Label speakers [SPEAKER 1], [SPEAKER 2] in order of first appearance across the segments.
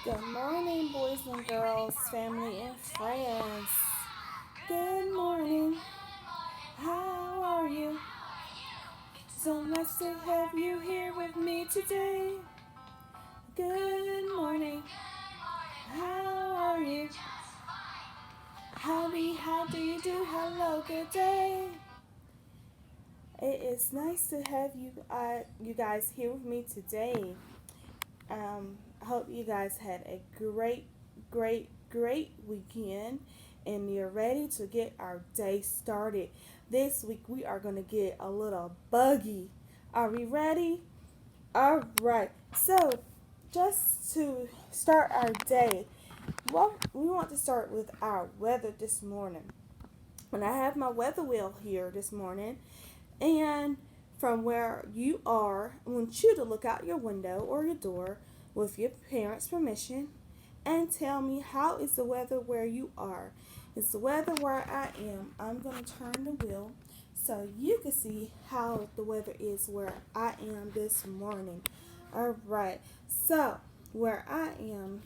[SPEAKER 1] Good morning, boys and girls, family and friends. Good morning. How are you? So nice to have you here with me today. Good morning. How are you? Howdy, how do you do? Hello, good day. It is nice to have you guys here with me today. I hope you guys had a great weekend and you're ready to get our day started. This week we are going to get a little buggy. Are we ready? All right. So, just to start our day, well, we want to start with our weather this morning. And I have my weather wheel here this morning, and from where you are, I want you to look out your window or your door with your parents' permission and tell me how is the weather where you are. It's the weather where I am. I'm going to turn the wheel so you can see how the weather is where I am this morning. All right. So, where I am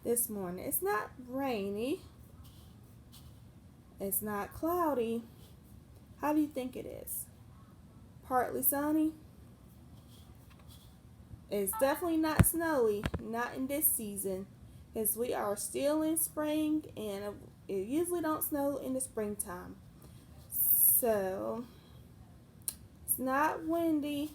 [SPEAKER 1] this morning, it's not rainy. It's not cloudy. How do you think it is? Partly sunny? It's definitely not snowy, not in this season, because we are still in spring and it usually don't snow in the springtime. So, it's not windy.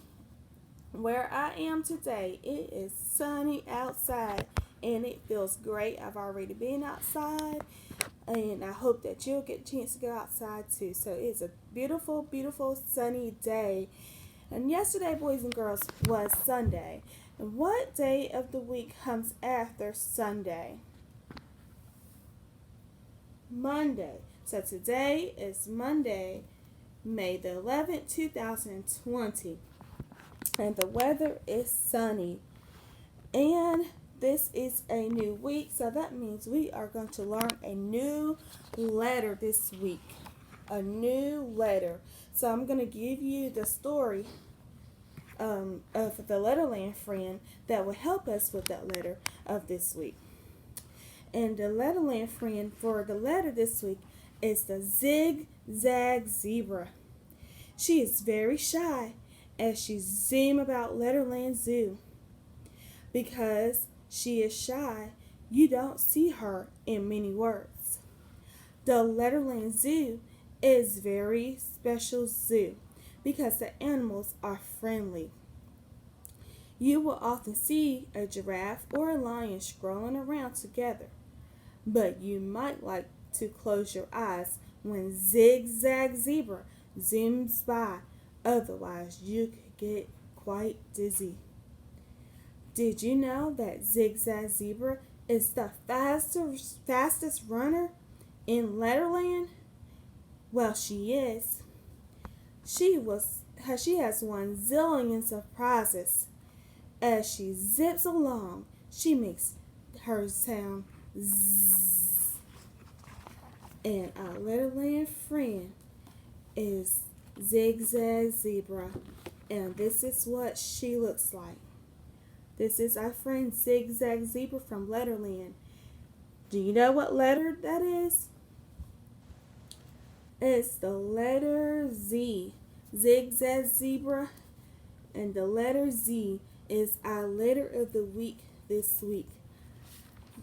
[SPEAKER 1] Where I am today, it is sunny outside and it feels great. I've already been outside and I hope that you'll get a chance to go outside too. So, it's a beautiful sunny day. And yesterday, boys and girls, was Sunday. And what day of the week comes after Sunday? Monday. So today is Monday, May the 11th, 2020. And the weather is sunny. And this is a new week, so that means we are going to learn a new letter this week. A new letter. So I'm going to give you the story of the Letterland friend that will help us with that letter of this week. And the Letterland friend for the letter this week is the Zigzag Zebra. She is very shy as she zooms about Letterland Zoo. Because she is shy, you don't see her in many words. The Letterland Zoo is very special zoo because the animals are friendly. You will often see a giraffe or a lion strolling around together, but you might like to close your eyes when Zigzag Zebra zooms by, otherwise you could get quite dizzy. Did you know that Zigzag Zebra is the fastest runner in Letterland? Well, she is. She has won zillions of prizes. As she zips along, she makes her sound zzz. And our Letterland friend is Zigzag Zebra. And this is what she looks like. This is our friend Zigzag Zebra from Letterland. Do you know what letter that is? It's the letter Z. Zigzag Zebra. And the letter Z is our letter of the week this week.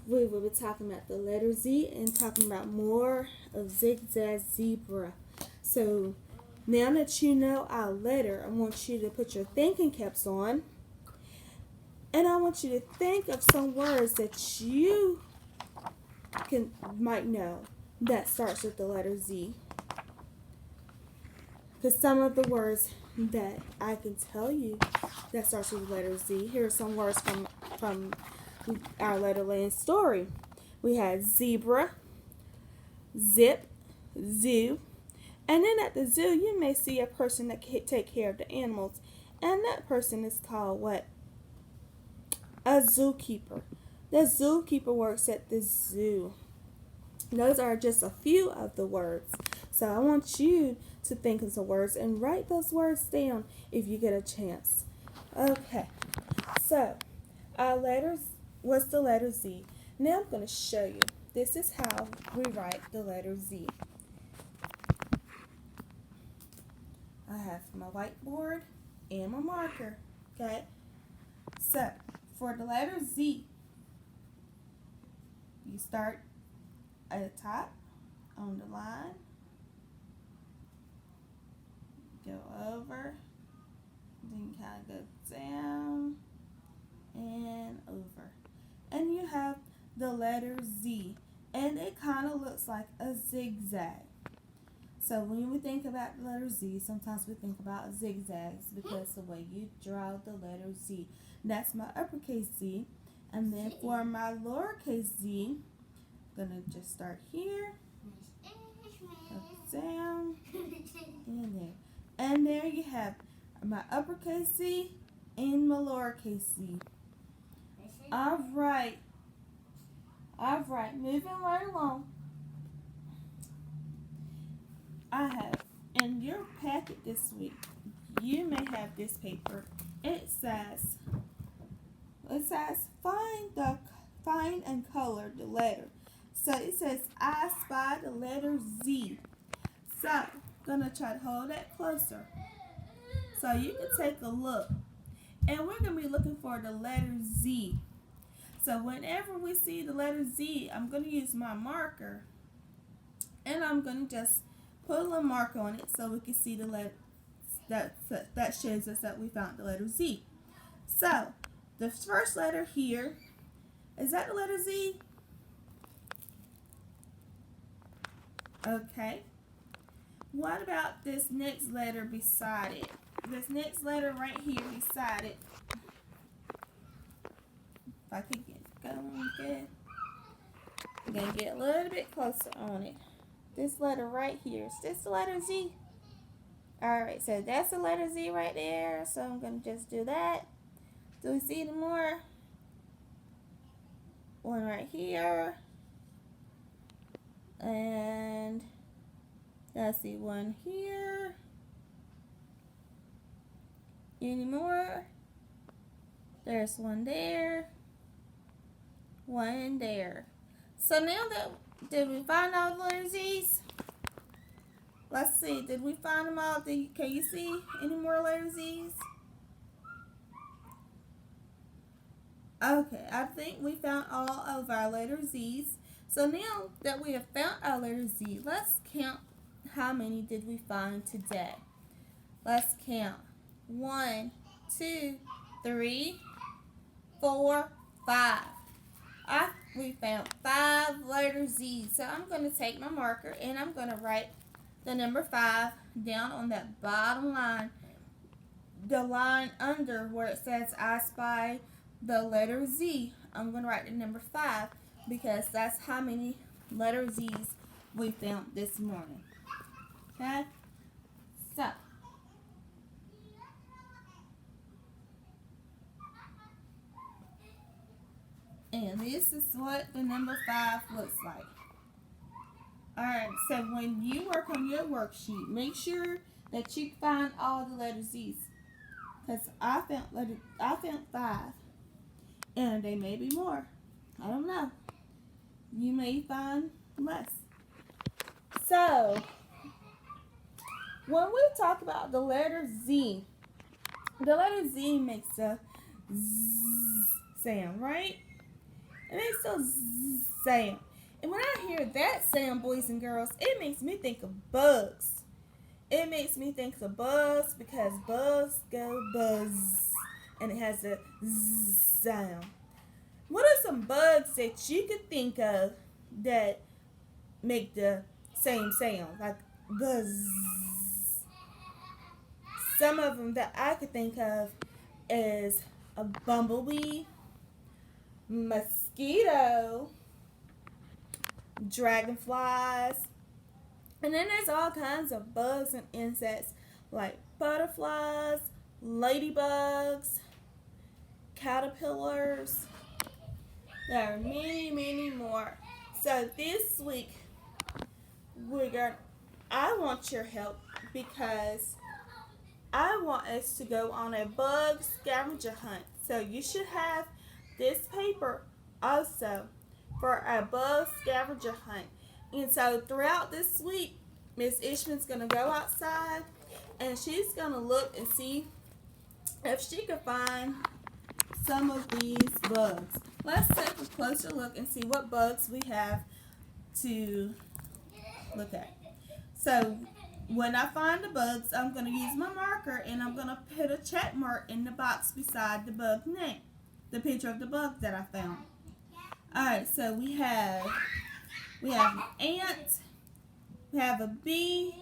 [SPEAKER 1] We will be talking about the letter Z and talking about more of Zigzag Zebra. So now that you know our letter, I want you to put your thinking caps on. And I want you to think of some words that you might know that starts with the letter Z. Because some of the words that I can tell you that starts with the letter Z. Here are some words from our Letterland story. We had zebra, zip, zoo, and then at the zoo you may see a person that can take care of the animals, and that person is called what? A zookeeper. The zookeeper works at the zoo. Those are just a few of the words. So I want you to think of some words and write those words down if you get a chance. Okay. So our letters was the letter Z. Now I'm going to show you. This is how we write the letter Z. I have my whiteboard and my marker. Okay? So, for the letter Z, you start at the top on the line, go over, then kind of go down and over. And you have the letter Z, and it kind of looks like a zigzag. So when we think about the letter Z, sometimes we think about zigzags because the way you draw the letter Z. That's my uppercase Z. And then for my lowercase z, I'm going to just start here, up, down, and there. And there you have my uppercase Z and my lowercase z. Alright, moving right along. I have in your packet this week, you may have this paper. It says find and color the letter. So it says I spy the letter Z. So I'm gonna try to hold that closer so you can take a look. And we're gonna be looking for the letter Z. So whenever we see the letter Z, I'm gonna use my marker and I'm gonna just put a little mark on it so we can see the letter that shows us that we found the letter Z. So the first letter here, is that the letter Z? Okay. What about this next letter beside it? This next letter right here beside it. If I could get going good. I'm going to get a little bit closer on it. This letter right here, is this the letter Z? Alright, so that's the letter Z right there. So I'm going to just do that. Do we see any more? One right here. And let's see, one here. Any more? There's one there. One there. So now did we find all the letter Z's? Let's see, did we find them all? Can you see any more letter Z's? Okay, I think we found all of our letter Z's. So now that we have found our letter Z, let's count how many did we find today. Let's count. 1, 2, 3, 4, 5. We found 5 letter Z's. So I'm going to take my marker and I'm going to write the number 5 down on that bottom line. The line under where it says I spy the letter Z. I'm going to write the number 5 because that's how many letter Z's we found this morning. Okay? So, and this is what the number 5 looks like. Alright, so when you work on your worksheet, make sure that you find all the letter Z's. Because I found 5. And there may be more. I don't know. You may find less. So, when we talk about the letter Z, the letter Z makes a Z sound, right? It makes a Z sound. And when I hear that sound, boys and girls, it makes me think of bugs. It makes me think of bugs because bugs go buzz. And it has a Z sound. What are some bugs that you could think of that make the same sound, like buzz? Some of them that I could think of is a bumblebee, mosquito, dragonflies, and then there's all kinds of bugs and insects like butterflies, ladybugs, caterpillars. There are many, many more. So this week, I want your help because I want us to go on a bug scavenger hunt. So you should have this paper also for a bug scavenger hunt. And so throughout this week, Miss Ishman's going to go outside and she's going to look and see if she can find some of these bugs. Let's take a closer look and see what bugs we have to look at. So when I find the bugs, I'm going to use my marker and I'm going to put a check mark in the box beside the bug name, the picture of the bug that I found. Alright, so we have an ant, we have a bee,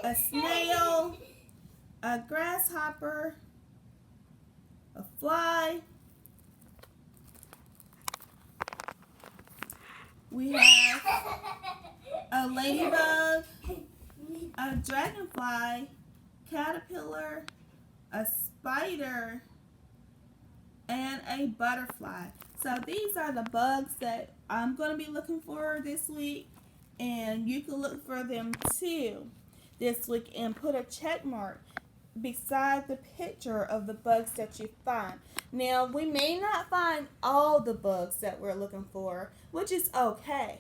[SPEAKER 1] a snail, a grasshopper, a fly, we have a ladybug, a dragonfly, caterpillar, a spider, and a butterfly. So these are the bugs that I'm going to be looking for this week, and you can look for them too this week and put a check mark beside the picture of the bugs that you find. Now, we may not find all the bugs that we're looking for, which is okay,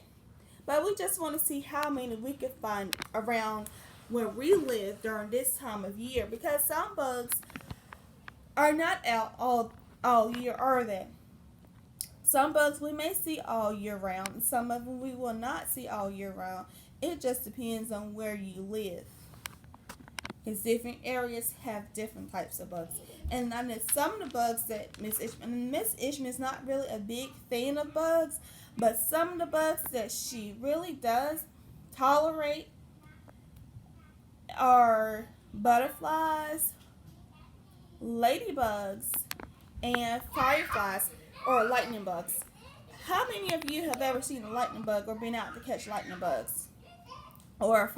[SPEAKER 1] but we just want to see how many we can find around where we live during this time of year, because some bugs are not out all year, are they? Some bugs we may see all year round, and some of them we will not see all year round. It just depends on where you live, because different areas have different types of bugs. And I know some of the bugs that Miss Ishman is not really a big fan of bugs, but some of the bugs that she really does tolerate are butterflies, ladybugs, and fireflies, or lightning bugs. How many of you have ever seen a lightning bug or been out to catch lightning bugs? Or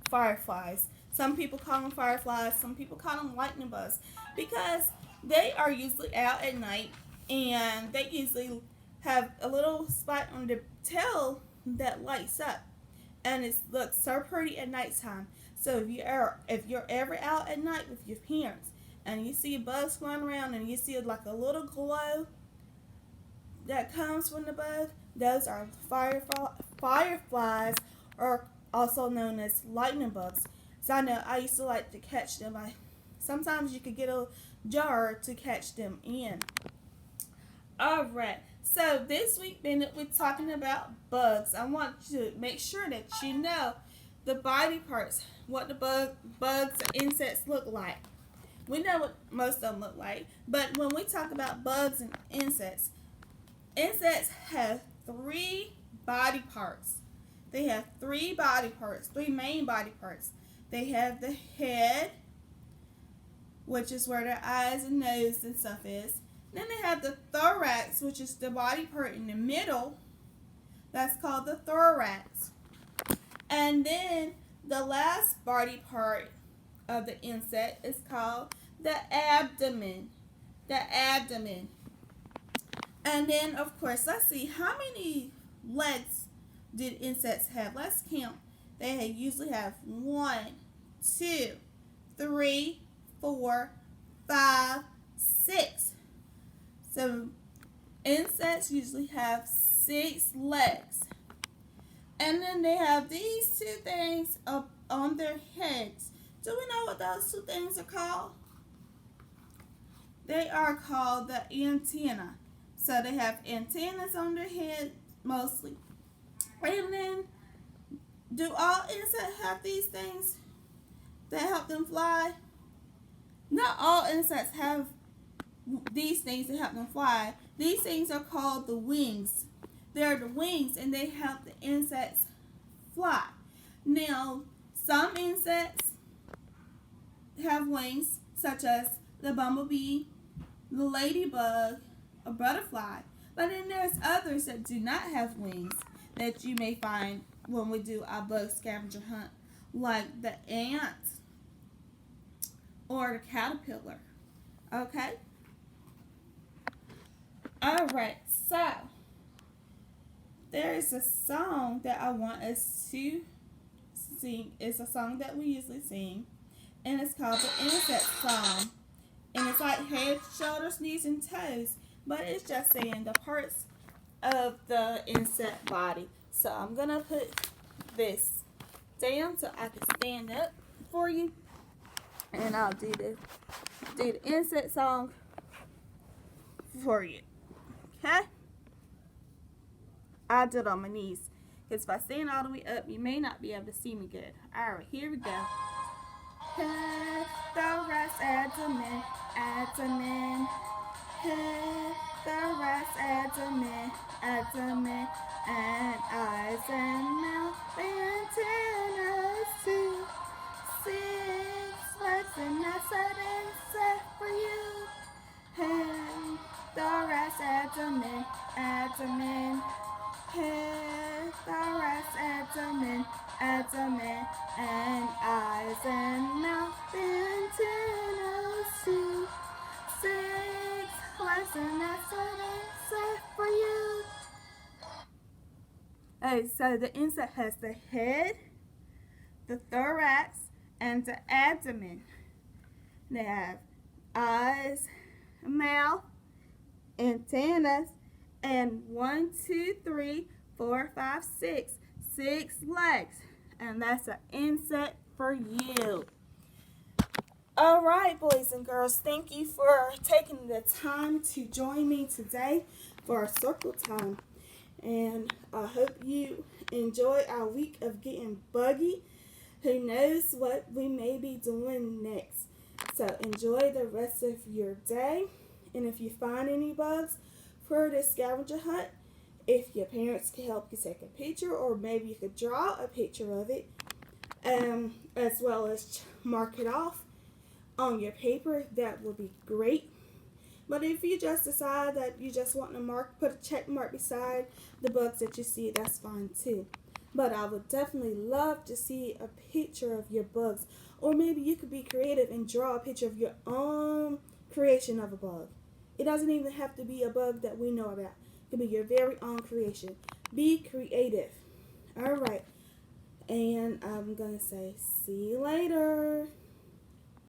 [SPEAKER 1] fireflies. Some people call them fireflies, some people call them lightning bugs, because they are usually out at night and they usually have a little spot on their tail that lights up, and it looks so pretty at nighttime. So if you're ever out at night with your parents and you see bugs flying around and you see like a little glow that comes from the bug, those are fireflies, or also known as lightning bugs. So I know I used to like to catch them. Sometimes you could get a jar to catch them in. Alright, so this week we're talking about bugs. I want you to make sure that you know the body parts, what the bugs or insects look like. We know what most of them look like, but when we talk about bugs and insects have three body parts. They have three main body parts. They have the head, which is where their eyes and nose and stuff is. Then they have the thorax, which is the body part in the middle. That's called the thorax. And then the last body part of the insect is called the abdomen. The abdomen. And then, of course, let's see, how many legs did insects have? Let's count. They usually have 1, 2, 3, 4, 5, 6. So insects usually have 6 legs. And then they have these two things up on their heads. Do we know what those two things are called? They are called the antenna. So they have antennas on their head mostly. And then, do all insects have these things that help them fly? Not all insects have these things that help them fly. These things are called the wings. They're the wings, and they help the insects fly. Now, some insects have wings, such as the bumblebee, the ladybug, a butterfly. But then there's others that do not have wings that you may find when we do our bug scavenger hunt, like the ant or the caterpillar. Okay? Alright, so there is a song that I want us to sing. It's a song that we usually sing, and it's called the Insect Song. And it's like head, shoulders, knees, and toes, but it's just saying the parts of the insect body. So I'm going to put this down so I can stand up for you. And I'll do the insect song for you. Okay? I did it on my knees. Because if I stand all the way up, you may not be able to see me good. Alright, here we go. Head, thorax, abdomen, abdomen. Head, thorax, abdomen, abdomen. And eyes and mouth, antennas too. 6 legs and that's an insect for you. Head, thorax, abdomen, abdomen. Head, thorax, abdomen, abdomen, and eyes and mouth, antennas too. 6 legs and that's an insect for you. Okay, so the insect has the head, the thorax, and the abdomen. They have eyes, mouth, antennas, and 1, 2, 3, 4, 5, 6. 6 legs. And that's an insect for you. Alright, boys and girls, thank you for taking the time to join me today for our circle time. And I hope you enjoy our week of getting buggy. Who knows what we may be doing next. So enjoy the rest of your day. And if you find any bugs for the scavenger hunt, if your parents can help you take a picture, or maybe you could draw a picture of it, as well as mark it off on your paper, that would be great. But if you just decide that you just want to put a check mark beside the bugs that you see, that's fine too. But I would definitely love to see a picture of your bugs. Or maybe you could be creative and draw a picture of your own creation of a bug. It doesn't even have to be a bug that we know about. It could be your very own creation. Be creative. Alright. And I'm going to say, see you later.